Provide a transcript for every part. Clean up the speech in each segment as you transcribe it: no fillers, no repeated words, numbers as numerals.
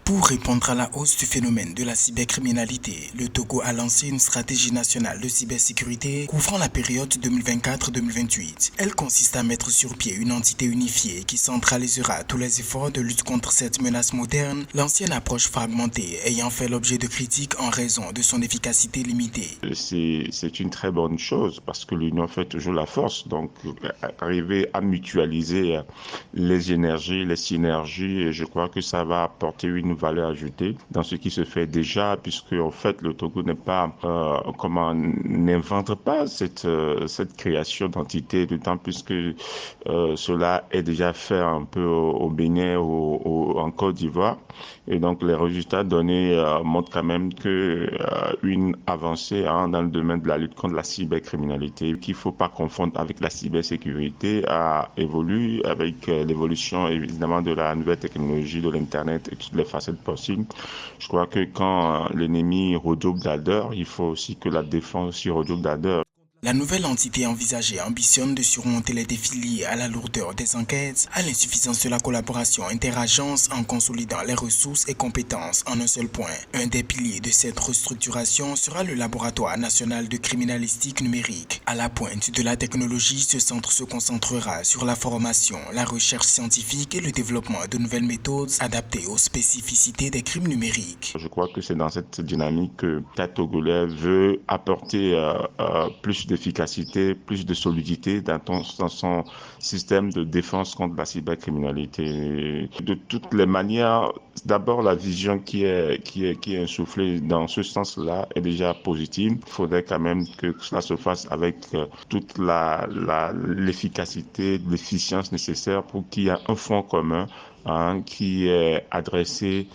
Pour répondre à la hausse du phénomène de la cybercriminalité, le Togo a lancé une stratégie nationale de cybersécurité couvrant la période 2024-2028. Elle consiste à mettre sur pied une entité unifiée qui centralisera tous les efforts de lutte contre cette menace moderne, l'ancienne approche fragmentée ayant fait l'objet de critiques en raison de son efficacité limitée. C'est une très bonne chose parce que l'union fait toujours la force. Donc, arriver à mutualiser les énergies, les synergies, et je crois que ça va apporter une valeur ajoutée dans ce qui se fait déjà, puisque en fait le Togo n'est pas n'invente pas cette création d'entité, d'autant plus que cela est déjà fait un peu au Bénin, en Côte d'Ivoire, et donc les résultats donnés montrent quand même que une avancée dans le domaine de la lutte contre la cybercriminalité, qu'il faut pas confondre avec la cybersécurité, évolue avec l'évolution évidemment de la nouvelle technologie, de l'internet et toutes les facettes possibles. Je crois que quand l'ennemi redouble d'ardeur, il faut aussi que la défense aussi redouble d'ardeur. La nouvelle entité envisagée ambitionne de surmonter les défis liés à la lourdeur des enquêtes, à l'insuffisance de la collaboration interagences en consolidant les ressources et compétences en un seul point. Un des piliers de cette restructuration sera le laboratoire national de criminalistique numérique. À la pointe de la technologie, ce centre se concentrera sur la formation, la recherche scientifique et le développement de nouvelles méthodes adaptées aux spécificités des crimes numériques. Je crois que c'est dans cette dynamique que l'État togolais veut apporter plus d'efficacité, plus de solidité dans son système de défense contre la cybercriminalité. De toutes les manières, d'abord la vision qui est insufflée dans ce sens-là est déjà positive. Il faudrait quand même que cela se fasse avec toute l'efficacité, l'efficience nécessaire pour qu'il y ait un front commun qui est adressé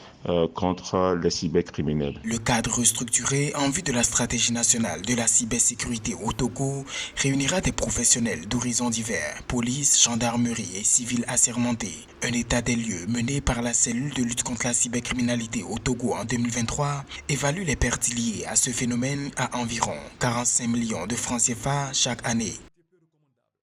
contre les cybercriminels. Le cadre restructuré en vue de la stratégie nationale de la cybersécurité au Togo réunira des professionnels d'horizons divers, police, gendarmerie et civils assermentés. Un état des lieux mené par la cellule de lutte contre la cybercriminalité au Togo en 2023 évalue les pertes liées à ce phénomène à environ 45 millions de francs CFA chaque année.